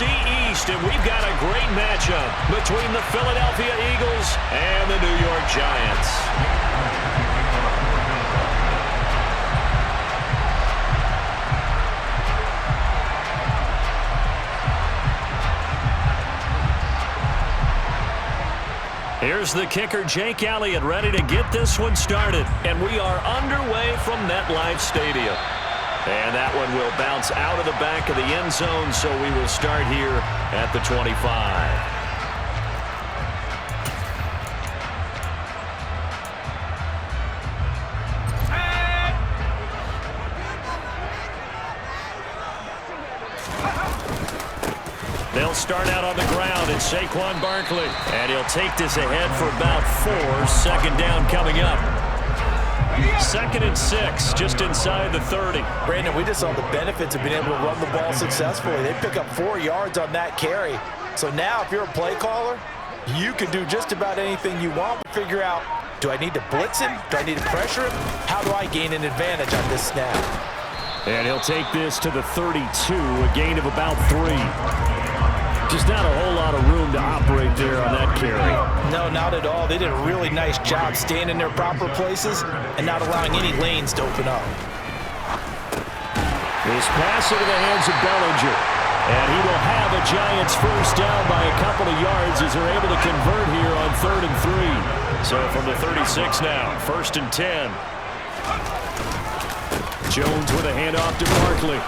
NFC East, and we've got a great matchup between the Philadelphia Eagles and the New York Giants. Here's the kicker, Jake Elliott, ready to get this one started. And we are underway from MetLife Stadium. And that one will bounce out of the back of the end zone, so we will start here at the 25. They'll start out on the ground. It's Saquon Barkley. And he'll take this ahead for about 4. Second down coming up. 2nd and 6, just inside the 30. Brandon, we just saw the benefits of being able to run the ball successfully. They pick up 4 yards on that carry. So now if you're a play caller, you can do just about anything you want. Figure out, do I need to blitz him? Do I need to pressure him? How do I gain an advantage on this snap? And he'll take this to the 32, a gain of about 3. Just not a whole lot of room to operate there on that carry. No, not at all. They did a really nice job staying in their proper places and not allowing any lanes to open up. This pass into the hands of Bellinger. And he will have a Giants first down by a couple of yards as they're able to convert here on 3rd and 3. So from the 36 now, 1st and 10. Jones with a handoff to Barkley.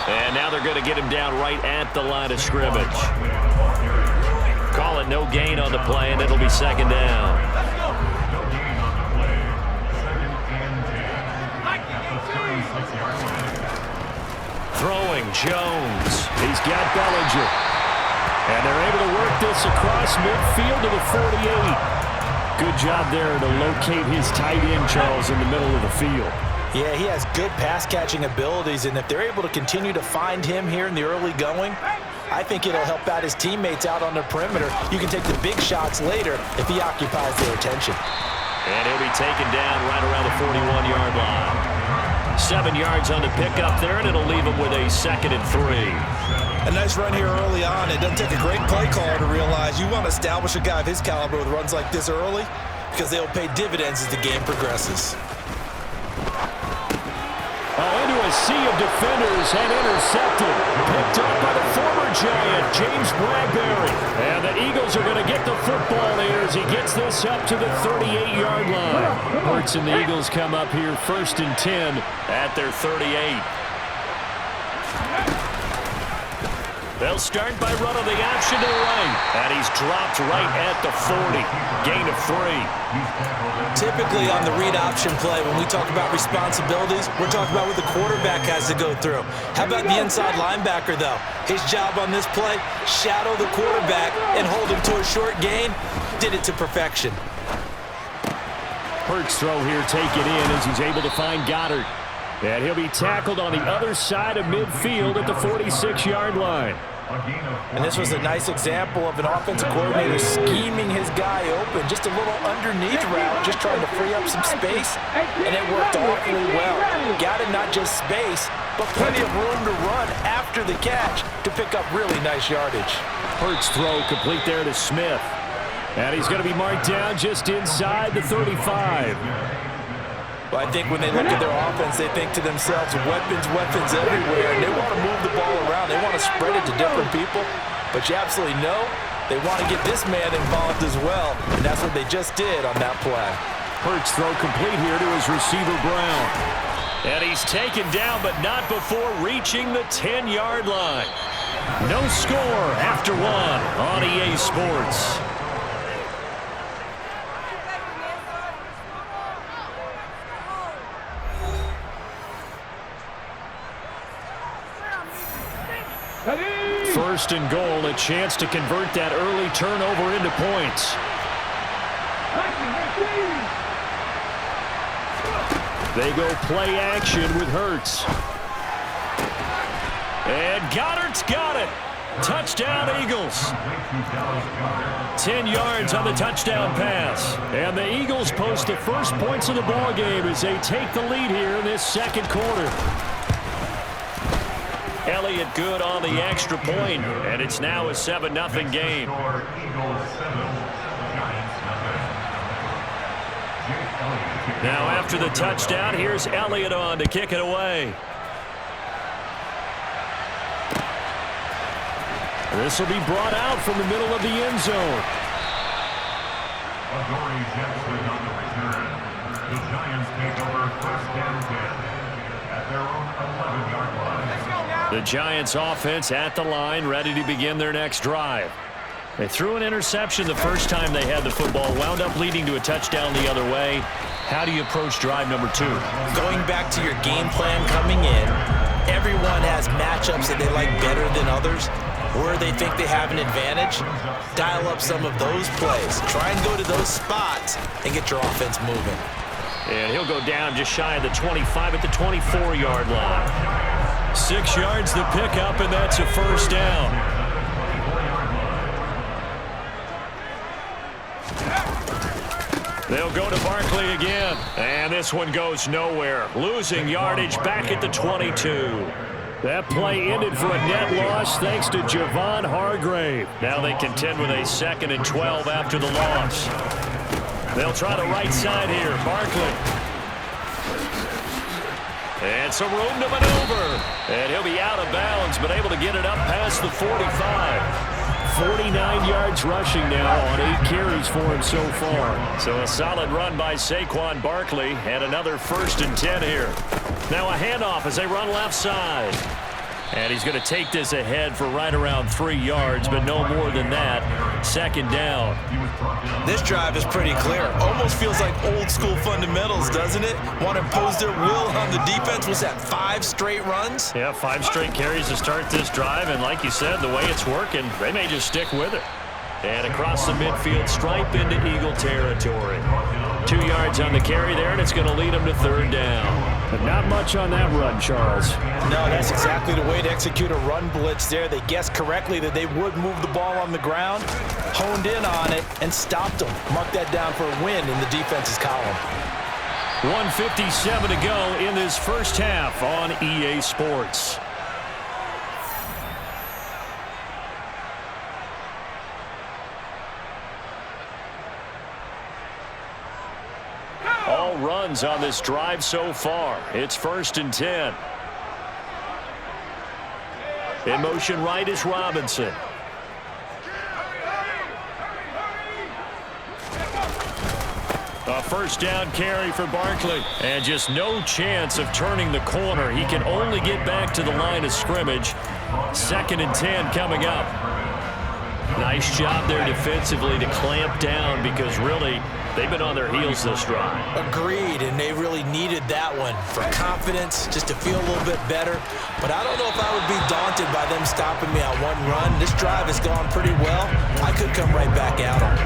And now they're going to get him down right at the line of scrimmage. Call it no gain on the play, and it'll be 2nd down. Throwing, Jones. He's got Bellinger. And they're able to work this across midfield to the 48. Good job there to locate his tight end, Charles, in the middle of the field. Yeah, he has good pass-catching abilities, and if they're able to continue to find him here in the early going, I think it'll help out his teammates out on the perimeter. You can take the big shots later if he occupies their attention. And he'll be taken down right around the 41-yard line. 7 yards on the pickup there, and it'll leave him with a 2nd and 3. A nice run here early on. It doesn't take a great play caller to realize you want to establish a guy of his caliber with runs like this early because they'll pay dividends as the game progresses. Into a sea of defenders and intercepted. Picked up by the former Giant, James Bradbury. And the Eagles are going to get the football here as he gets this up to the 38-yard line. Hurts and the Eagles come up here 1st and 10 at their 38. They'll start by running the option to the right. And he's dropped right at the 40. Gain of 3. Typically on the read option play, when we talk about responsibilities, we're talking about what the quarterback has to go through. How about the inside linebacker, though? His job on this play, shadow the quarterback and hold him to a short gain. Did it to perfection. Hurts throw here taken in as he's able to find Goddard. And he'll be tackled on the other side of midfield at the 46-yard line. And this was a nice example of an offensive coordinator scheming his guy open. Just a little underneath route, just trying to free up some space, and it worked awfully well. Got him not just space, but plenty of room to run after the catch to pick up really nice yardage. Hurts throw complete there to Smith. And he's going to be marked down just inside the 35. Well, I think when they look at their offense, they think to themselves, weapons everywhere, and they want to move the ball around. They want to spread it to different people, but you absolutely know they want to get this man involved as well, and that's what they just did on that play. Hurts throw complete here to his receiver, Brown. And he's taken down, but not before reaching the 10-yard line. No score after 1 on EA Sports. First and goal, a chance to convert that early turnover into points. They go play action with Hurts. And Goddard's got it. Touchdown, Eagles. 10 yards on the touchdown pass. And the Eagles post the first points of the ballgame as they take the lead here in this second quarter. Elliott good on the extra point, and it's now a 7-0 game. Now after the touchdown, here's Elliott on to kick it away. This will be brought out from the middle of the end zone. Adoree Jackson on the return. The Giants take over 1st and 10 at their own 11-yard line. The Giants offense at the line, ready to begin their next drive. They threw an interception the first time they had the football, wound up leading to a touchdown the other way. How do you approach drive number 2? Going back to your game plan coming in, everyone has matchups that they like better than others, where they think they have an advantage. Dial up some of those plays. Try and go to those spots and get your offense moving. And he'll go down just shy of the 25 at the 24-yard line. 6 yards to pick up, and that's a first down. They'll go to Barkley again, and this one goes nowhere. Losing yardage back at the 22. That play ended for a net loss thanks to Javon Hargrave. Now they contend with a 2nd and 12 after the loss. They'll try the right side here. Barkley. And some room to maneuver. And he'll be out of bounds, but able to get it up past the 45. 49 yards rushing now on 8 carries for him so far. So a solid run by Saquon Barkley and another 1st and 10 here. Now a handoff as they run left side. And he's going to take this ahead for right around 3 yards, but no more than that. 2nd down. This drive is pretty clear. Almost feels like old school fundamentals, doesn't it? Want to impose their will on the defense. Was that 5 straight runs? Yeah, 5 straight carries to start this drive. And like you said, the way it's working, they may just stick with it. And across the midfield stripe into Eagle territory. 2 yards on the carry there, and it's going to lead them to 3rd down. But not much on that run, Charles. No, that's exactly the way to execute a run blitz there. They guessed correctly that they would move the ball on the ground, honed in on it, and stopped them. Mark that down for a win in the defense's column. 1:57 to go in this first half on EA Sports. All runs on this drive so far. It's 1st and 10. In motion right is Robinson. A 1st down carry for Barkley. And just no chance of turning the corner. He can only get back to the line of scrimmage. 2nd and 10 coming up. Nice job there defensively to clamp down because really they've been on their heels this drive. Agreed, and they really needed that one for confidence, just to feel a little bit better. But I don't know if I would be daunted by them stopping me on one run. This drive has gone pretty well. I could come right back at them.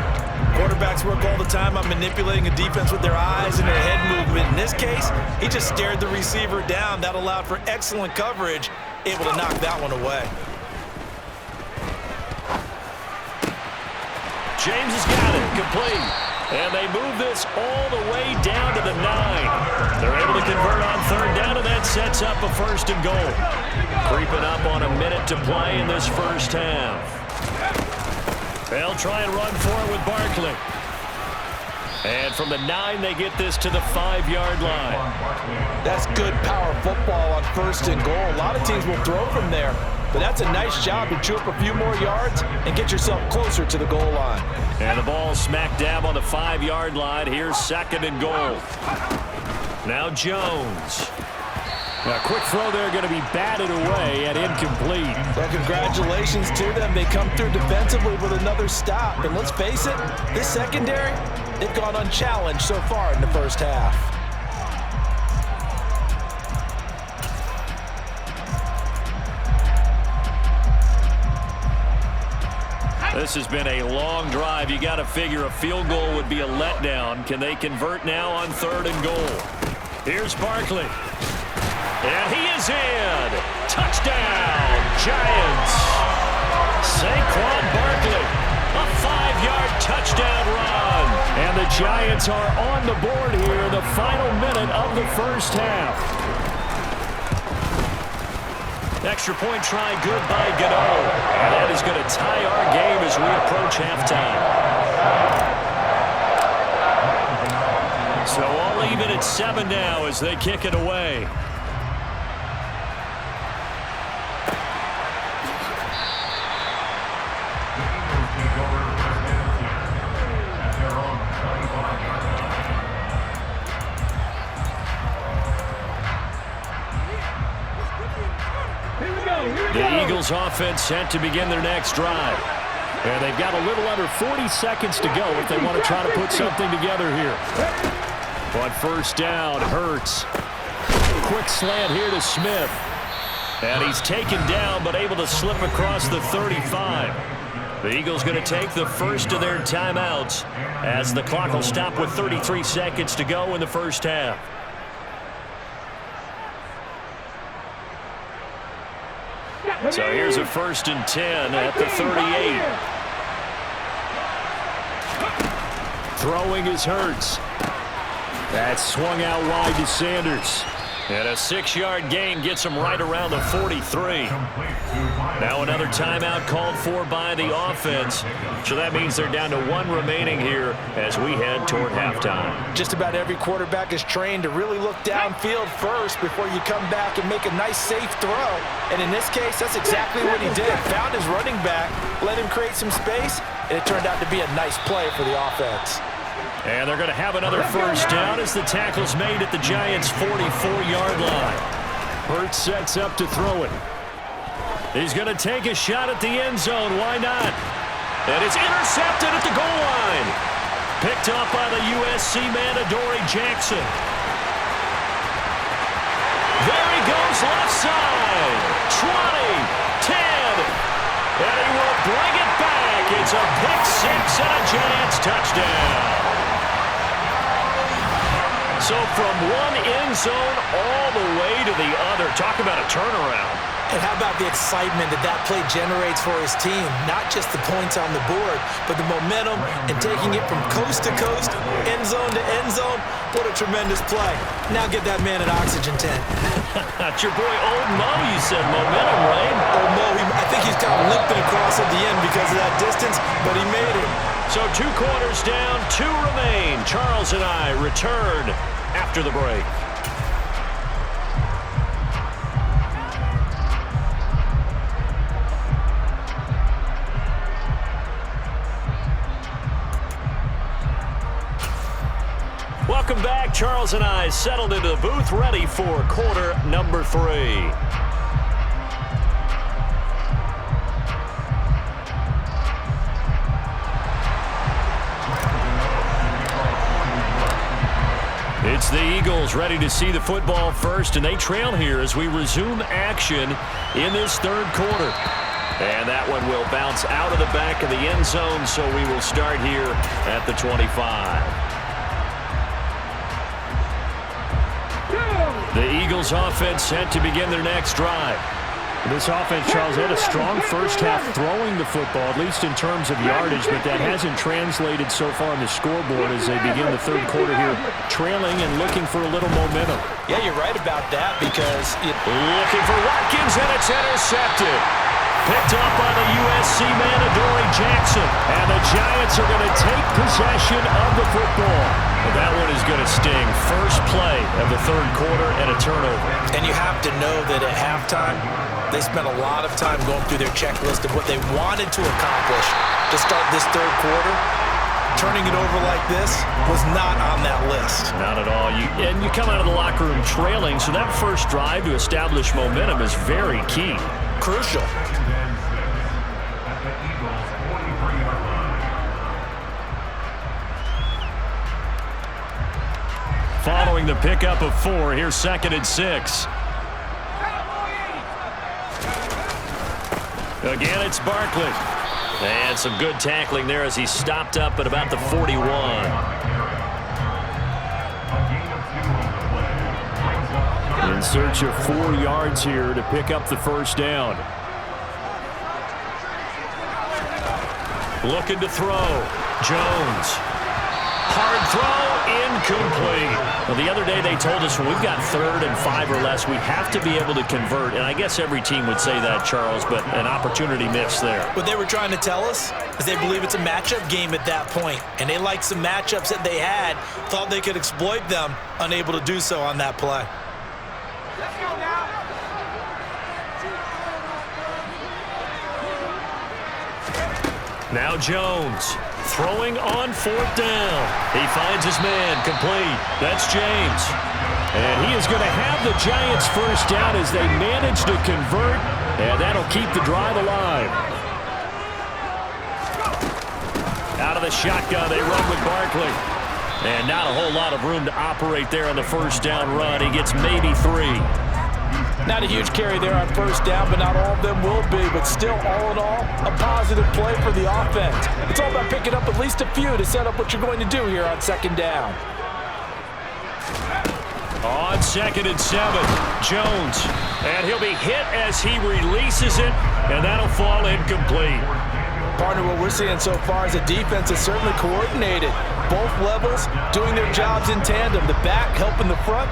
Quarterbacks work all the time on manipulating a defense with their eyes and their head movement. In this case, he just stared the receiver down. That allowed for excellent coverage, able to knock that one away. James has got it, complete. And they move this all the way down to the 9. They're able to convert on 3rd down, and that sets up a 1st and goal. Creeping up on a minute to play in this first half. They'll try and run for it with Barkley. And from the 9, they get this to the 5-yard line. That's good power football on 1st and goal. A lot of teams will throw from there, but that's a nice job to chew up a few more yards and get yourself closer to the goal line. And the ball smack dab on the 5-yard line. Here's 2nd and goal. Now Jones. A quick throw there going to be batted away and incomplete. Well, congratulations to them. They come through defensively with another stop. And let's face it, this secondary, they've gone unchallenged so far in the first half. This has been a long drive. You got to figure a field goal would be a letdown. Can they convert now on 3rd and goal? Here's Barkley. And he is in. Touchdown, Giants. Saquon Barkley, a 5-yard touchdown run. And the Giants are on the board here in the final minute of the first half. Extra point try good by Gano. And that is going to tie our game as we approach halftime. So all even at 7 now as they kick it away. The Eagles offense set to begin their next drive. And they've got a little under 40 seconds to go if they want to try to put something together here. On first down, Hurts. Quick slant here to Smith. And he's taken down but able to slip across the 35. The Eagles going to take the first of their timeouts as the clock will stop with 33 seconds to go in the first half. So here's a 1st and 10 at the 38. Throwing is Hurts. That swung out wide to Sanders. And a 6-yard gain gets him right around the 43. Now another timeout called for by the offense. So that means they're down to 1 remaining here as we head toward halftime. Just about every quarterback is trained to really look downfield first before you come back and make a nice, safe throw. And in this case, that's exactly what he did. Found his running back, let him create some space, and it turned out to be a nice play for the offense. And they're going to have another first down as the tackle's made at the Giants' 44-yard line. Hurts sets up to throw it. He's going to take a shot at the end zone. Why not? And it's intercepted at the goal line. Picked up by the USC man, Adoree Jackson. There he goes left side. 20, 10. And he will bring it back. It's a pick six and a Giants touchdown. So from one end zone all the way to the other. Talk about a turnaround. And how about the excitement that play generates for his team? Not just the points on the board, but the momentum and taking it from coast to coast, end zone to end zone. What a tremendous play. Now get that man an oxygen tent. That's your boy Old Mo, you said. Momentum, right? Old Mo, I think he's kind of limping across at the end because of that distance, but he made it. So 2 quarters down, 2 remain. Charles and I return after the break. Welcome back. Charles and I settled into the booth, ready for quarter number 3. It's the Eagles ready to see the football first, and they trail here as we resume action in this 3rd quarter. And that one will bounce out of the back of the end zone, so we will start here at the 25. The Eagles offense set to begin their next drive. This offense, Charles, had a strong first half throwing the football, at least in terms of yardage, but that hasn't translated so far on the scoreboard as they begin the 3rd quarter here, trailing and looking for a little momentum. Yeah, you're right about that because... Looking for Watkins, and it's intercepted. Picked up by the USC man, Adoree Jackson. And the Giants are going to take possession of the football. And that one is going to sting. First play of the 3rd quarter and a turnover. And you have to know that at halftime, they spent a lot of time going through their checklist of what they wanted to accomplish to start this 3rd quarter. Turning it over like this was not on that list. Not at all. And you come out of the locker room trailing, so that first drive to establish momentum is very key. Crucial. Following the pickup of 4, here's 2nd and 6. Again, it's Barkley. And some good tackling there as he stopped up at about the 41. In search of 4 yards here to pick up the first down. Looking to throw. Jones. Hard throw, incomplete. Well, the other day they told us when we've got 3rd and 5 or less, we have to be able to convert. And I guess every team would say that, Charles, but an opportunity missed there. What they were trying to tell us is they believe it's a matchup game at that point. And they liked some matchups that they had, thought they could exploit them, unable to do so on that play. Let's go now. Now Jones throwing on 4th down. He finds his man, complete. That's James. And he is going to have the Giants' first down as they manage to convert, and that'll keep the drive alive. Out of the shotgun, they run with Barkley. And not a whole lot of room to operate there on the first down run. He gets maybe 3. Not a huge carry there on first down, but not all of them will be. But still, all in all, a positive play for the offense. It's all about picking up at least a few to set up what you're going to do here on 2nd down. On 2nd and 7, Jones. And he'll be hit as he releases it, and that'll fall incomplete. Partner, what we're seeing so far is a defense that's certainly coordinated. Both levels doing their jobs in tandem. The back helping the front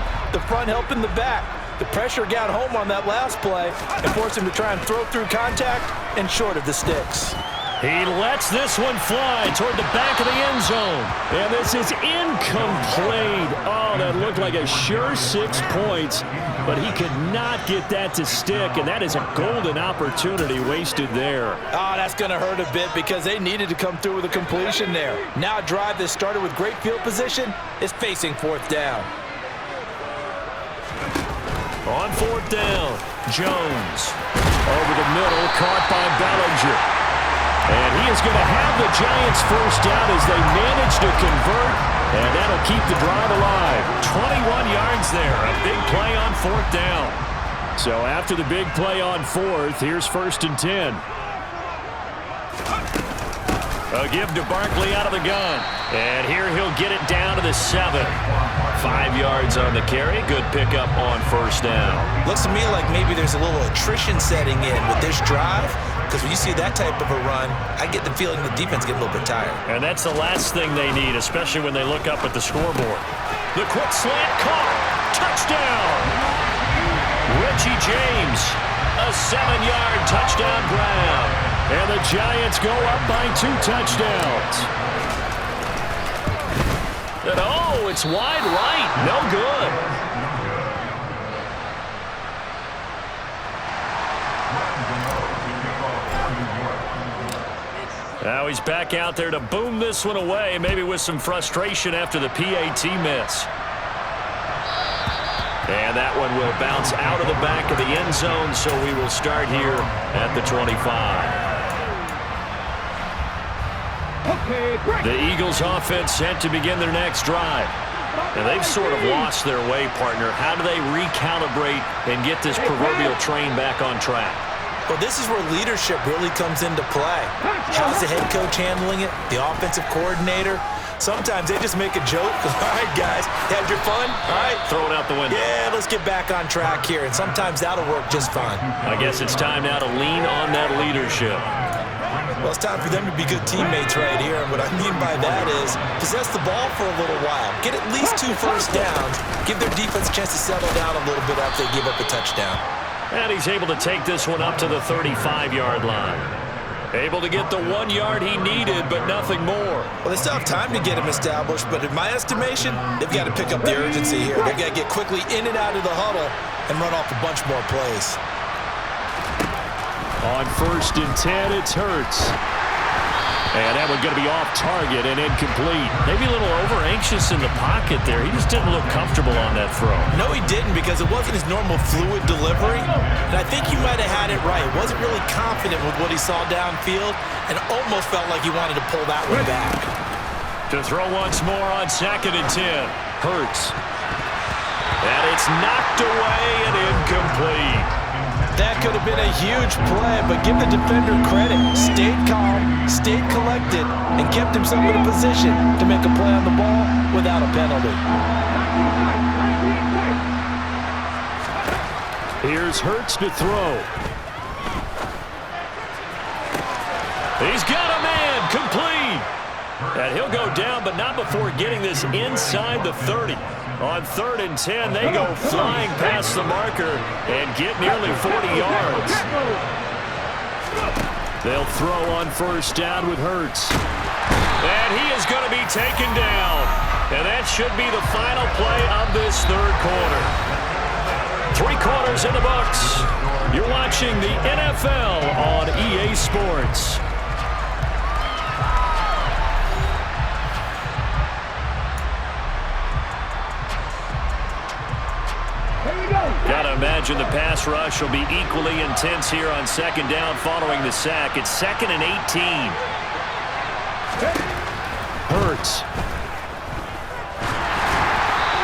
helping the back. The pressure got home on that last play and forced him to try and throw through contact and short of the sticks. He lets this one fly toward the back of the end zone. And this is incomplete. Oh, that looked like a sure 6 points, but he could not get that to stick, and that is a golden opportunity wasted there. Oh, that's going to hurt a bit because they needed to come through with a completion there. Now a drive that started with great field position is facing 4th down. On 4th down, Jones. Over the middle, caught by Bellinger. And he is going to have the Giants' first down as they manage to convert, and that'll keep the drive alive. 21 yards there, a big play on 4th down. So after the big play on 4th, here's 1st and 10. A give to Barkley out of the gun. And here he'll get it down to the 7. 5 yards on the carry. Good pickup on 1st down. Looks to me like maybe there's a little attrition setting in with this drive, because when you see that type of a run, I get the feeling the defense gets a little bit tired. And that's the last thing they need, especially when they look up at the scoreboard. The quick slant caught. Touchdown! Richie James, a 7-yard touchdown grab. And the Giants go up by 2 touchdowns. And oh, it's wide right. No good. Now he's back out there to boom this one away, maybe with some frustration after the PAT miss. And that one will bounce out of the back of the end zone, so we will start here at the 25. The Eagles offense set to begin their next drive. And they've sort of lost their way, partner. How do they recalibrate and get this proverbial train back on track? Well, this is where leadership really comes into play. How's the head coach handling it? The offensive coordinator? Sometimes they just make a joke. All right, guys, had your fun? All right. Throw it out the window. Yeah, let's get back on track here. And sometimes that'll work just fine. I guess it's time now to lean on that leadership. Well, it's time for them to be good teammates right here. And what I mean by that is possess the ball for a little while. Get at least 2 first downs. Give their defense a chance to settle down a little bit after they give up a touchdown. And he's able to take this one up to the 35-yard line. Able to get the 1 yard he needed, but nothing more. Well, they still have time to get him established, but in my estimation, they've got to pick up the urgency here. They've got to get quickly in and out of the huddle and run off a bunch more plays. On 1st and 10, it's Hurts. And that one going to be off target and incomplete. Maybe a little over-anxious in the pocket there. He just didn't look comfortable on that throw. No, he didn't, because it wasn't his normal fluid delivery. And I think he might have had it right. Wasn't really confident with what he saw downfield and almost felt like he wanted to pull that one back. To throw once more on 2nd and 10. Hurts. And it's knocked away and incomplete. That could have been a huge play, but give the defender credit. Stayed calm, stayed collected, and kept himself in a position to make a play on the ball without a penalty. Here's Hurts to throw. He's got a man, complete. And he'll go down, but not before getting this inside the 30. On 3rd and 10, they go flying past the marker and get nearly 40 yards. They'll throw on 1st down with Hurts. And he is going to be taken down. And that should be the final play of this 3rd quarter. 3 quarters in the books. You're watching the NFL on EA Sports. Got to imagine the pass rush will be equally intense here on 2nd down following the sack. It's 2nd and 18. Hurts.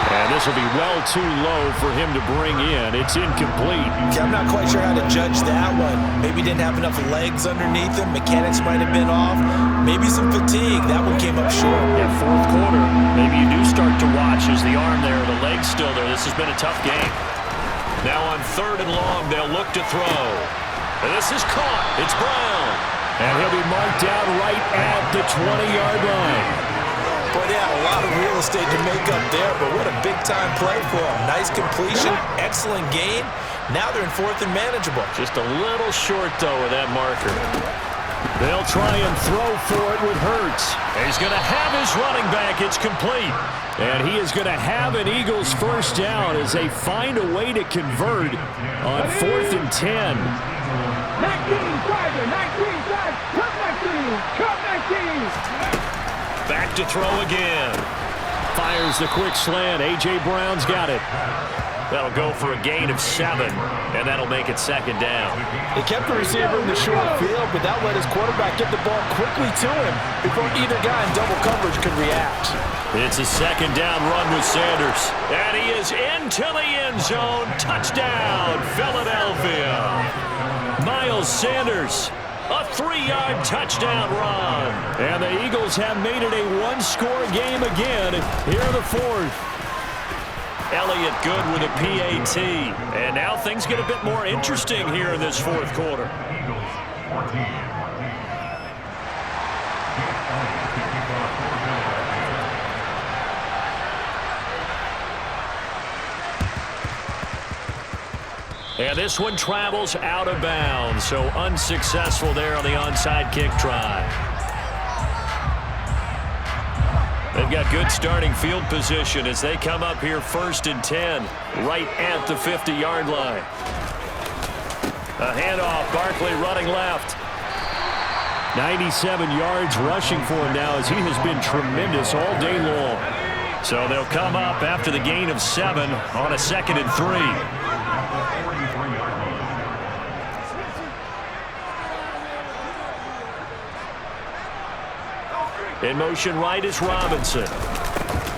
And this will be well too low for him to bring in. It's incomplete. Okay, I'm not quite sure how to judge that one. Maybe didn't have enough legs underneath him. Mechanics might have been off. Maybe some fatigue. That one came up short. Yeah, 4th quarter. Maybe you do start to watch as the arm there, the leg's still there. This has been a tough game. Now on 3rd and long, they'll look to throw. And this is caught. It's Brown. And he'll be marked down right at the 20-yard line. Boy, they had a lot of real estate to make up there, but what a big-time play for them. Nice completion, excellent gain. Now they're in 4th and manageable. Just a little short, though, of that marker. They'll try and throw for it with Hurts. He's going to have his running back. It's complete. And he is going to have an Eagles 1st down as they find a way to convert on 4th and 10. 19, Back to throw again. Fires the quick slant. A.J. Brown's got it. That'll go for a gain of 7, and that'll make it 2nd down. He kept the receiver in the short field, but that let his quarterback get the ball quickly to him before either guy in double coverage could react. It's a 2nd down run with Sanders. And he is into the end zone. Touchdown, Philadelphia. Miles Sanders. A 3-yard touchdown run. And the Eagles have made it a 1-score game again here in the 4th. Elliott good with a PAT. And now things get a bit more interesting here in this 4th quarter. Eagles 14. And this one travels out of bounds, so unsuccessful there on the onside kick try. They've got good starting field position as they come up here 1st and 10, right at the 50-yard line. A handoff, Barkley running left. 97 yards rushing for him now as he has been tremendous all day long. So they'll come up after the gain of 7 on a 2nd and 3. In motion right is Robinson.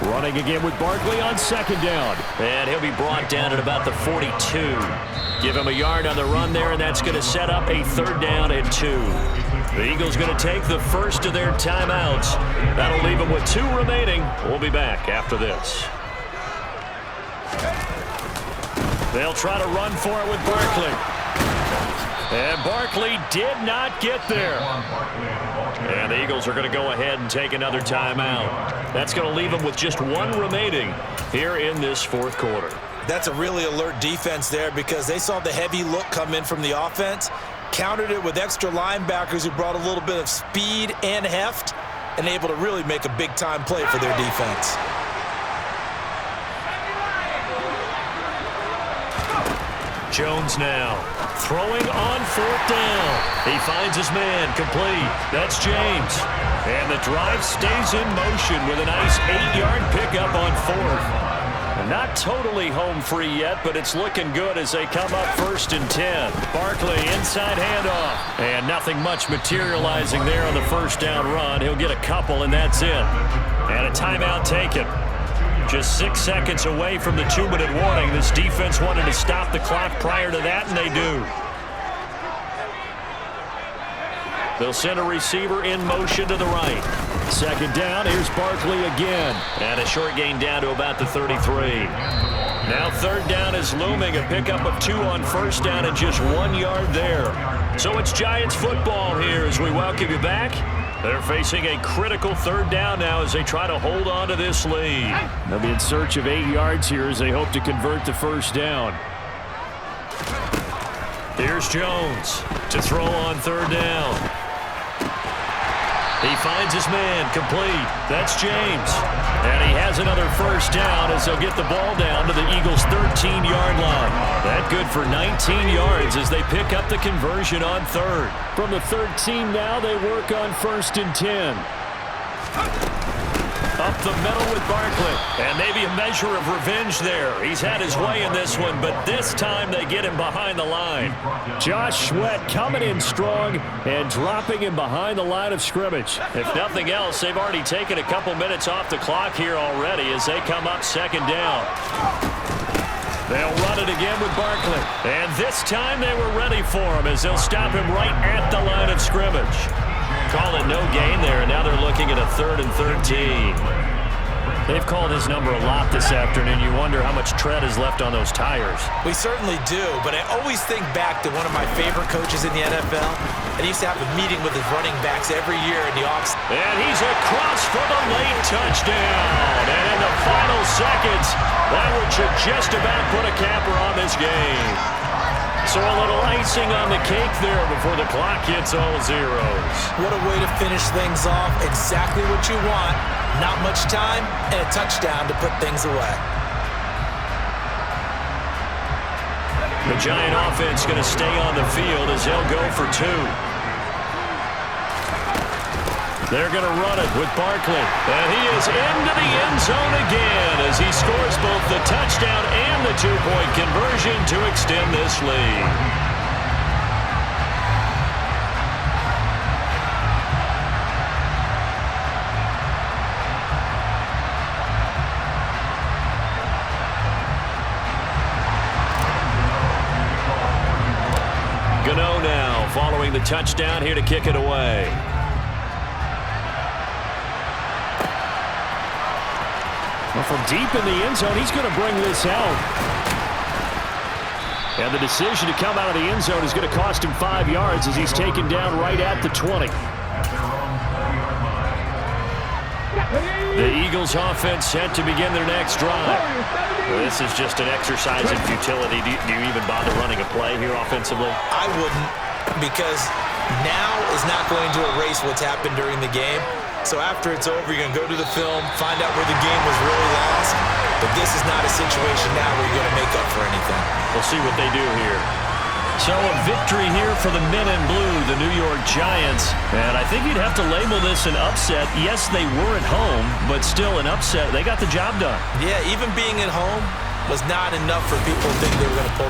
Running again with Barkley on 2nd down. And he'll be brought down at about the 42. Give him a yard on the run there, and that's going to set up a 3rd down and 2. The Eagles going to take the first of their timeouts. That'll leave them with 2 remaining. We'll be back after this. They'll try to run for it with Barkley. And Barkley did not get there. And the Eagles are going to go ahead and take another timeout. That's going to leave them with just 1 remaining here in this 4th quarter. That's a really alert defense there because they saw the heavy look come in from the offense, countered it with extra linebackers who brought a little bit of speed and heft, and able to really make a big-time play for their defense. Jones now throwing on 4th down. He finds his man complete. That's James. And the drive stays in motion with a nice 8-yard pickup on 4th. Not totally home free yet, but it's looking good as they come up 1st and 10. Barkley inside handoff. And nothing much materializing there on the 1st down run. He'll get a couple, and that's it. And a timeout taken. Just 6 seconds away from the 2-minute warning. This defense wanted to stop the clock prior to that, and they do. They'll send a receiver in motion to the right. 2nd down, here's Barkley again. And a short gain down to about the 33. Now 3rd down is looming. A pickup of 2 on 1st down and just 1 yard there. So it's Giants football here as we welcome you back They're facing a critical third down now as they try to hold on to this lead. They'll be in search of 8 yards here as they hope to convert the first down. Here's Jones to throw on third down. He finds his man, complete. That's James. And he has another first down as they'll get the ball down to the Eagles' 13-yard line. That good for 19 yards as they pick up the conversion on third. From the 13 now, they work on 1st and 10. Up the middle with Barkley. And maybe a measure of revenge there. He's had his way in this one, but this time they get him behind the line. Josh Sweat coming in strong and dropping him behind the line of scrimmage. If nothing else, they've already taken a couple minutes off the clock here already as they come up 2nd down. They'll run it again with Barkley. And this time they were ready for him as they'll stop him right at the line of scrimmage. Call it no gain there, and now they're looking at a 3rd and 13. They've called his number a lot this afternoon. You wonder how much tread is left on those tires. We certainly do, but I always think back to one of my favorite coaches in the NFL, and he used to have a meeting with his running backs every year in the offseason. And he's across for the late touchdown. And in the final seconds, that one should just about put a capper on this game. So a little icing on the cake there before the clock hits all zeros. What a way to finish things off. Exactly what you want. Not much time and a touchdown to put things away. The Giant offense going to stay on the field as they'll go for 2. They're going to run it with Barkley. And he is into the end zone again as he scores both the touchdown and the 2-point conversion to extend this lead. Gano now following the touchdown here to kick it away. Well, from deep in the end zone, he's going to bring this out. And the decision to come out of the end zone is going to cost him 5 yards as he's taken down right at the 20. The Eagles offense set to begin their next drive. Well, this is just an exercise in futility. Do you even bother running a play here offensively? I wouldn't, because now is not going to erase what's happened during the game. So after it's over, you're going to go to the film, find out where the game was really lost. But this is not a situation now where you're going to make up for anything. We'll see what they do here. So a victory here for the men in blue, the New York Giants. And I think you'd have to label this an upset. Yes, they were at home, but still an upset. They got the job done. Yeah, even being at home was not enough for people to think they were going to pull